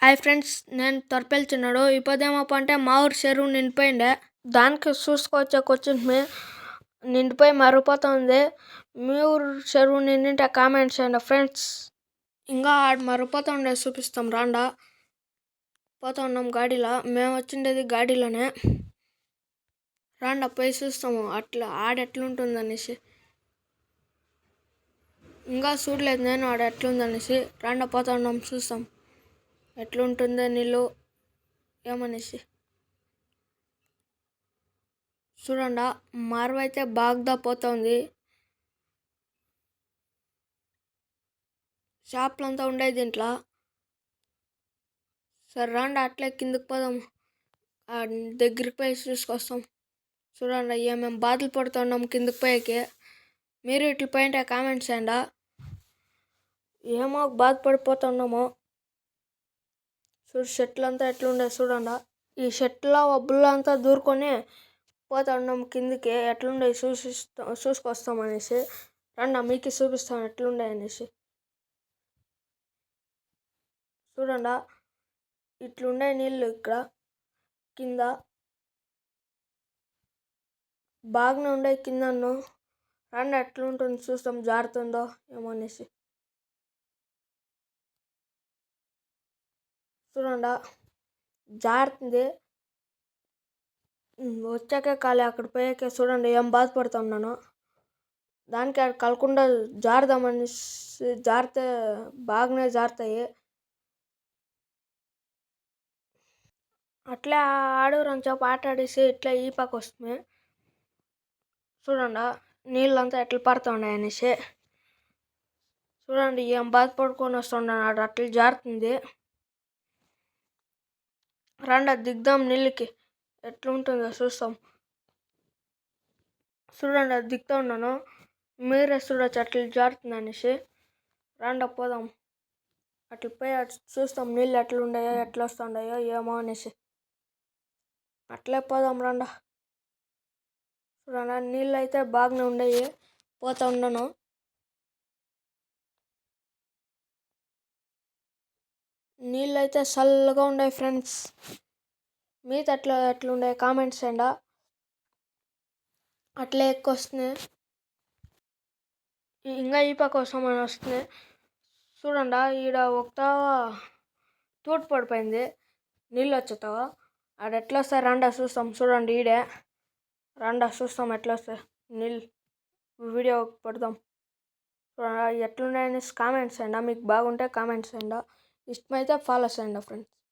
Hi friends, నేను తొరపెల్చున్నాడు. ఇప్పుడేమప్ప అంటే మా ఊరు చెరువు నిండిపోయిండే. దానికి చూసుకోవచ్చా కూర్చుంటే నిండిపోయి మరిగిపోతుంది. మీ ఊరు చెరువు నిండింటే కామెంట్ చేయండి ఫ్రెండ్స్. ఇంకా ఆడ మరిగిపోతుండే చూపిస్తాం రాండా. పోతా ఉన్నాం గాడిలో, మేము వచ్చిండేది గాడిలోనే. రాండా పోయి చూస్తాము అట్లా ఆడెట్లుంటుందనేసి. ఇంకా చూడలేదు నేను ఆడ ఎట్లుందనేసి. రాండా పోతా ఉన్నాం చూస్తాం ఎట్లుంటుందో నీళ్ళు ఏమనేసి. చూడండా మరవైతే బాగా పోతుంది. చేపలంతా ఉండే దీంట్లో. సరే రాండా అట్లే కిందకి పోదాం, దగ్గరికి పోయి చూసుకొస్తాం. చూడండి ఏమేమి బాధలు పడుతున్నాం కిందకి పోయేకి. మీరు ఇట్లా పోయింటే కామెంట్స్ చేయండి. ఏమో బాధపడిపోతున్నామో. చూడు చెట్లు అంతా ఎట్లుండే చూడండి. ఈ చెట్ల ఒబ్బుల్లో అంతా దూరుకొని పోతా ఉన్నాం కిందికి. ఎట్లుండే చూసుకొస్తాం అనేసి. రండి మీకు చూపిస్తాను ఎట్లుండే అనేసి. చూడండి ఇట్లుండే నీళ్ళు ఇక్కడ కింద. బాగానే ఉండే కిందను. రండి ఎట్లుంటుంది చూస్తాం, జారుతుందో ఏమో అనేసి. చూడండి జారుతుంది. వచ్చాకే కాలే అక్కడ పోయాకే చూడండి ఏం బాధపడుతున్నాను. దానికి అక్కడ కలకుండా జారుదామనేసి జారితే బాగానే జారుతాయి. అట్లా ఆడూరని చెప్పి ఆట ఆడేసి ఇట్లా ఈ పక్క వస్తుంది. చూడండి నీళ్ళంతా ఎట్లా పడుతున్నాయి అనేసి. చూడండి ఏం బాధపడుకొని వస్తున్నాడు, అట్లా జారుతుంది. రండి దిగుదాం నీళ్ళకి, ఎట్లుంటుందో చూస్తాం. చూడండి దిగుతా ఉన్నాను, మీరే చూడొచ్చు అట్లా జారుతుంది అనేసి. రండి పోదాం అట్లా పోయి చూస్తాం నీళ్ళు ఎట్లా ఉన్నాయో ఎట్లా వస్తుండయో ఏమో అనేసి. అట్లే పోదాం రండా. చూడండి నీళ్ళు అయితే బాగానే ఉండేవి, పోతా ఉన్నాను. నీళ్ళు అయితే చల్లగా ఉన్నాయి ఫ్రెండ్స్. మీతో ఎట్లుండే కామెంట్స్ చేయండి. అట్లే ఎక్కువ వస్తున్నాయి. ఇంకా ఈ పక్క వస్తామని వస్తున్నాయి. చూడండి ఈడ ఒక తోట పడిపోయింది నీళ్ళు వచ్చేతావా. ఆడ ఎట్లా వస్తాయి రండా చూస్తాం. చూడండి ఈడే రండా చూస్తాం ఎట్లా వస్తాయి నీళ్ళు. వీడియో పెడదాం. చూడండి ఎట్లున్నాయని కామెంట్స్ చేయండి. మీకు బాగుంటే కామెంట్స్ చేయండి. ఇష్టమైతే ఫాలో చేయండి ఫ్రెండ్స్.